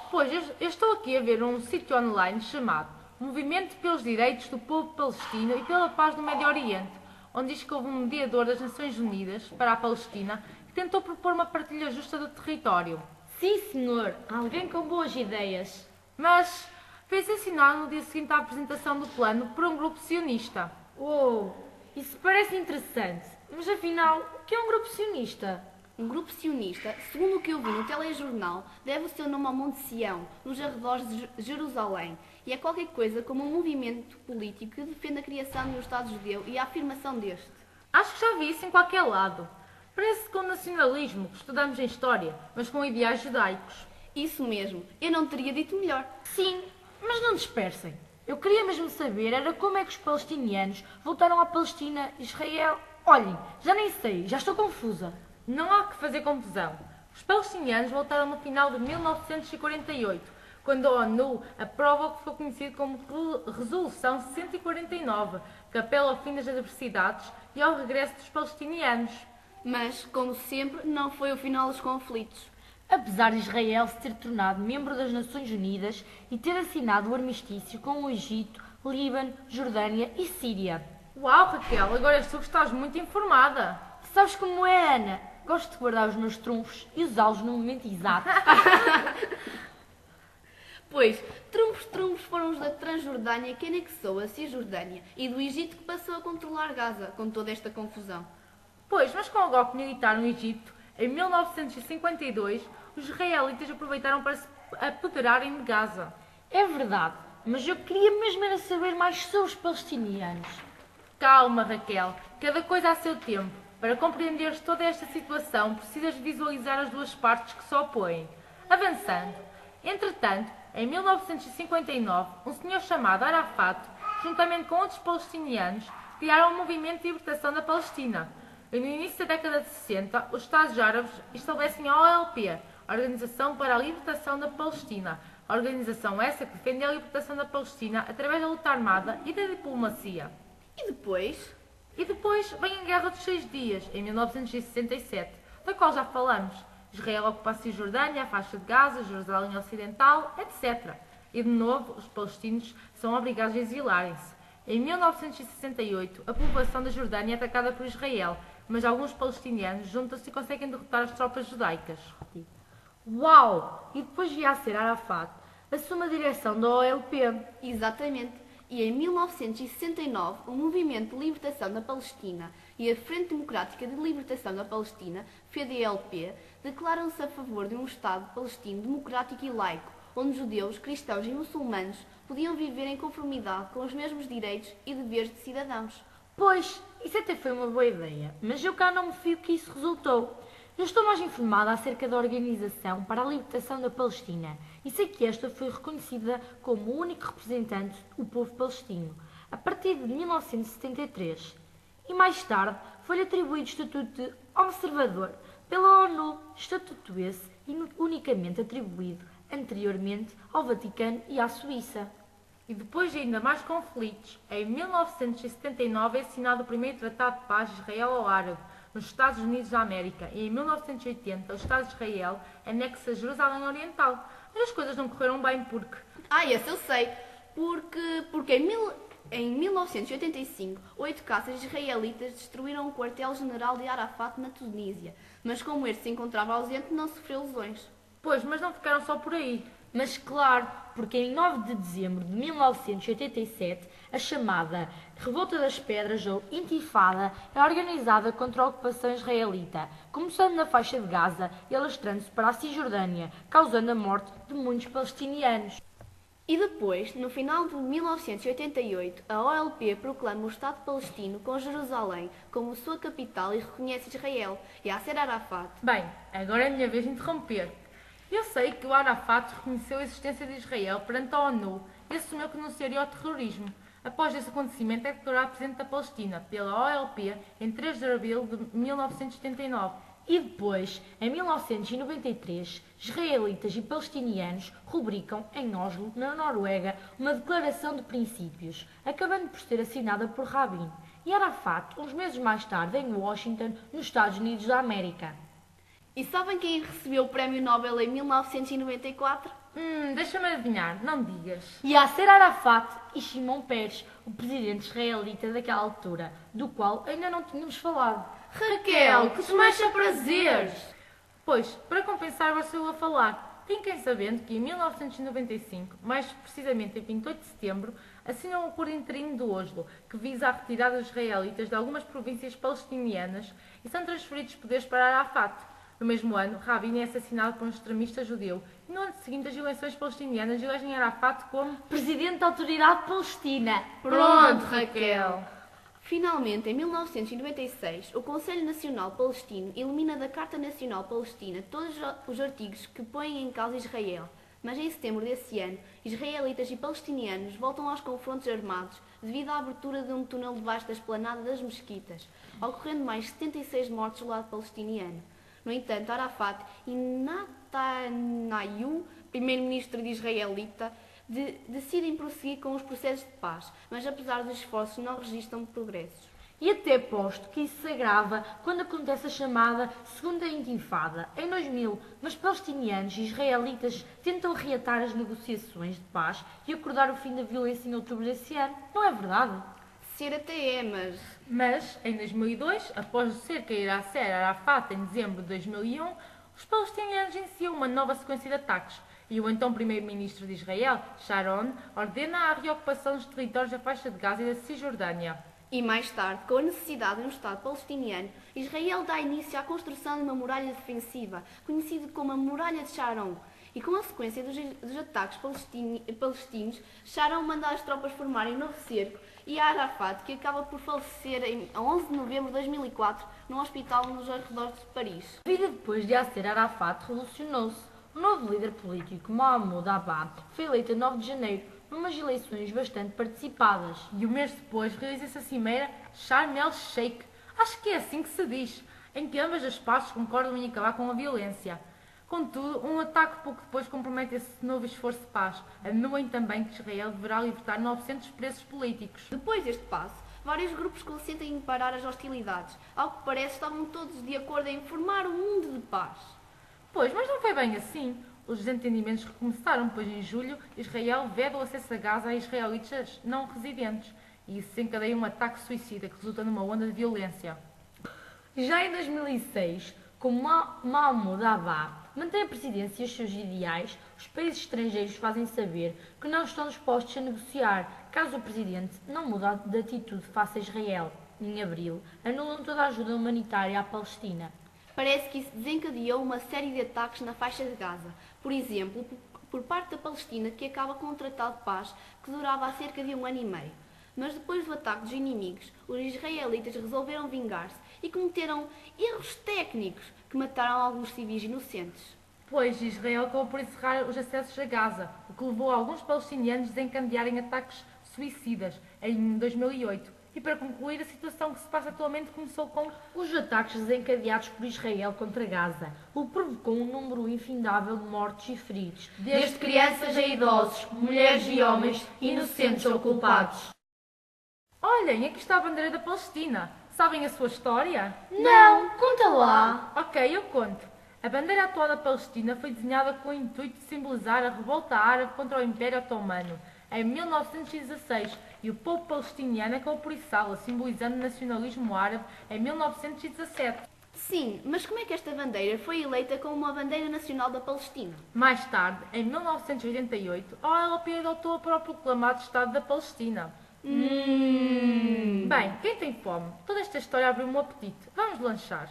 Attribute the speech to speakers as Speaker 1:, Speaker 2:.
Speaker 1: Pois, eu estou aqui a ver um sítio online chamado Movimento pelos Direitos do Povo Palestino e pela Paz no Médio Oriente, onde diz que houve um mediador das Nações Unidas para a Palestina que tentou propor uma partilha justa do território.
Speaker 2: Sim, senhor. Alguém com boas ideias.
Speaker 1: Mas fez assinado no dia seguinte à apresentação do plano por um grupo sionista.
Speaker 2: Uou, isso parece interessante. Mas afinal, o que é um grupo sionista?
Speaker 3: Um grupo sionista, segundo o que eu vi no telejornal, deve o seu nome ao Monte Sião, nos arredores de Jerusalém, e é qualquer coisa como um movimento político que defende a criação de um Estado judeu e a afirmação deste.
Speaker 1: Acho que já vi isso em qualquer lado. Parece com o nacionalismo que estudamos em História, mas com ideais judaicos.
Speaker 3: Isso mesmo, eu não teria dito melhor.
Speaker 2: Sim, mas não dispersem. Eu queria mesmo saber era como é que os palestinianos voltaram à Palestina, Israel... Olhem, já nem sei, já estou confusa.
Speaker 1: Não há que fazer confusão. Os palestinianos voltaram no final de 1948, quando a ONU aprova o que ficou conhecido como Resolução 149, que apela ao fim das adversidades e ao regresso dos palestinianos.
Speaker 3: Mas, como sempre, não foi o final dos conflitos.
Speaker 2: Apesar de Israel se ter tornado membro das Nações Unidas e ter assinado o armistício com o Egito, Líbano, Jordânia e Síria.
Speaker 1: Uau, Raquel, agora és tu que estás muito informada.
Speaker 2: Sabes como é, Ana? Gosto de guardar os meus trunfos e usá-los no momento exato.
Speaker 3: Pois, trunfos foram os da Transjordânia que anexou a Cisjordânia e do Egito que passou a controlar Gaza, com toda esta confusão.
Speaker 1: Pois, mas com o golpe militar no Egito, em 1952, os israelitas aproveitaram para se apoderarem de Gaza.
Speaker 2: É verdade, mas eu queria mesmo era saber mais sobre os palestinianos.
Speaker 1: Calma, Raquel, cada coisa a seu tempo. Para compreenderes toda esta situação, precisas visualizar as duas partes que se opõem. Avançando. Entretanto, em 1959, um senhor chamado Arafat, juntamente com outros palestinianos, criaram um movimento de libertação da Palestina. E no início da década de 60, os Estados Árabes estabelecem a OLP, Organização para a Libertação da Palestina, a organização essa que defende a libertação da Palestina através da luta armada e da diplomacia.
Speaker 3: E depois?
Speaker 1: E depois vem a Guerra dos 6 Dias, em 1967, da qual já falamos. Israel ocupa a Cisjordânia, a faixa de Gaza, Jerusalém Ocidental, etc. E de novo, os palestinos são obrigados a exilarem-se. Em 1968, a população da Jordânia é atacada por Israel, mas alguns palestinianos juntam-se e conseguem derrotar as tropas judaicas.
Speaker 2: Uau! E depois via a ser Arafat, assume a direção da OLP.
Speaker 3: Exatamente. E em 1969, o Movimento de Libertação da Palestina e a Frente Democrática de Libertação da Palestina, FDLP, declaram-se a favor de um Estado palestino democrático e laico, onde judeus, cristãos e muçulmanos podiam viver em conformidade com os mesmos direitos e deveres de cidadãos.
Speaker 2: Pois, isso até foi uma boa ideia, mas eu cá não me fio que isso resultou. Eu estou mais informada acerca da Organização para a Libertação da Palestina e sei que esta foi reconhecida como o único representante do povo palestino a partir de 1973 e mais tarde foi-lhe atribuído o estatuto de observador pela ONU, estatuto esse unicamente atribuído anteriormente ao Vaticano e à Suíça.
Speaker 1: E depois de ainda mais conflitos, em 1979 é assinado o primeiro Tratado de Paz Israelo-Árabe nos Estados Unidos da América e em 1980 o Estado de Israel anexa Jerusalém Oriental. Mas as coisas não correram bem porque...
Speaker 3: Esse eu sei. Porque em 1985, 8 caças israelitas destruíram o quartel-general de Arafat na Tunísia, mas como este se encontrava ausente, não sofreu lesões.
Speaker 1: Pois, mas não ficaram só por aí.
Speaker 2: Mas claro, porque em 9 de dezembro de 1987, a chamada Revolta das Pedras, ou Intifada, é organizada contra a ocupação israelita, começando na faixa de Gaza e alastrando-se para a Cisjordânia, causando a morte de muitos palestinianos.
Speaker 3: E depois, no final de 1988, a OLP proclama o Estado palestino com Jerusalém como sua capital e reconhece Israel, Yasser Arafat.
Speaker 1: Bem, agora é a minha vez de interromper. Eu sei que o Arafat reconheceu a existência de Israel perante a ONU e assumiu que denunciaria o terrorismo. Após esse acontecimento, é declarado Presidente da Palestina pela OLP em 3 de abril de 1979.
Speaker 2: E depois, em 1993, israelitas e palestinianos rubricam, em Oslo, na Noruega, uma declaração de princípios, acabando por ser assinada por Rabin e Arafat uns meses mais tarde em Washington, nos Estados Unidos da América.
Speaker 3: E sabem quem recebeu o Prémio Nobel em 1994?
Speaker 1: Deixa-me adivinhar, não digas.
Speaker 2: Yasser Arafat e Shimon Peres, o presidente israelita daquela altura, do qual ainda não tínhamos falado.
Speaker 3: Raquel, que te mexa prazeres!
Speaker 1: Pois, para compensar, agora sou eu a falar. Fiquem sabendo que em 1995, mais precisamente em 28 de setembro, assinam o Acordo Interino de Oslo, que visa a retirada dos israelitas de algumas províncias palestinianas e são transferidos poderes para Arafat. No mesmo ano, Rabin é assassinado por um extremista judeu e no ano seguinte as eleições palestinianas elegem Arafat como
Speaker 2: Presidente da Autoridade Palestina.
Speaker 1: Pronto, Raquel!
Speaker 3: Finalmente, em 1996, o Conselho Nacional Palestino elimina da Carta Nacional Palestina todos os artigos que põem em causa Israel. Mas em setembro desse ano, israelitas e palestinianos voltam aos confrontos armados devido à abertura de um túnel debaixo da esplanada das Mesquitas, ocorrendo mais 76 mortes do lado palestiniano. No entanto, Arafat e Netanyahu, primeiro-ministro de israelita, decidem prosseguir com os processos de paz, mas apesar dos esforços não registram progressos.
Speaker 2: E até posto que isso se agrava quando acontece a chamada Segunda Intifada, em 2000, mas palestinianos e israelitas tentam reatar as negociações de paz e acordar o fim da violência em outubro desse ano. Não é verdade?
Speaker 3: Ser até é,
Speaker 1: Mas, em 2002, após ser cair a Yasser Arafat em dezembro de 2001, os palestinianos iniciam uma nova sequência de ataques e o então primeiro-ministro de Israel, Sharon, ordena a reocupação dos territórios da faixa de Gaza e da Cisjordânia.
Speaker 3: E mais tarde, com a necessidade de um Estado palestiniano, Israel dá início à construção de uma muralha defensiva, conhecida como a Muralha de Sharon. E com a sequência dos ataques palestinos, Sharon manda as tropas formarem um novo cerco e Arafat, que acaba por falecer em 11 de novembro de 2004 num hospital nos arredores de Paris.
Speaker 2: A vida depois de Yasser Arafat revolucionou-se. O novo líder político, Mahmoud Abbas, foi eleito a 9 de janeiro, numas eleições bastante participadas.
Speaker 1: E um mês depois realiza-se a cimeira Sharm el-Sheikh, acho que é assim que se diz, em que ambas as partes concordam em acabar com a violência. Contudo, um ataque pouco depois compromete esse novo esforço de paz. Anuem também que Israel deverá libertar 900 presos políticos.
Speaker 3: Depois deste passo, vários grupos consentem em parar as hostilidades. Ao que parece, estavam todos de acordo em formar um mundo de paz.
Speaker 1: Pois, mas não foi bem assim. Os desentendimentos recomeçaram, pois em julho Israel veda o acesso a Gaza a israelitas não residentes. E isso desencadeia um ataque suicida que resulta numa onda de violência.
Speaker 2: Já em 2006, como Mahmoud Abbas mantém a presidência e os seus ideais, os países estrangeiros fazem saber que não estão dispostos a negociar, caso o presidente não mude de atitude face a Israel. Em abril, anulam toda a ajuda humanitária à Palestina.
Speaker 3: Parece que isso desencadeou uma série de ataques na faixa de Gaza, por exemplo, por parte da Palestina, que acaba com um tratado de paz que durava há cerca de 1 ano e meio. Mas depois do ataque dos inimigos, os israelitas resolveram vingar-se e cometeram erros técnicos que mataram alguns civis inocentes.
Speaker 1: Pois Israel acabou por encerrar os acessos a Gaza, o que levou alguns palestinianos a desencadearem ataques suicidas em 2008. E para concluir, a situação que se passa atualmente começou com
Speaker 2: os ataques desencadeados por Israel contra Gaza, o que provocou um número infindável de mortos e feridos,
Speaker 1: desde crianças a idosos, mulheres e homens, inocentes ou culpados. Olhem, aqui está a bandeira da Palestina. Sabem a sua história?
Speaker 2: Não, conta lá.
Speaker 1: Ok, eu conto. A bandeira atual da Palestina foi desenhada com o intuito de simbolizar a revolta árabe contra o Império Otomano em 1916 e o povo palestiniano acabou por içá-la, simbolizando o nacionalismo árabe em 1917.
Speaker 3: Sim, mas como é que esta bandeira foi eleita como uma bandeira nacional da Palestina?
Speaker 1: Mais tarde, em 1988, a ONU adotou para o proclamado Estado da Palestina. Bem, quem tem fome? Toda esta história abriu-me um apetite. Vamos lanchar.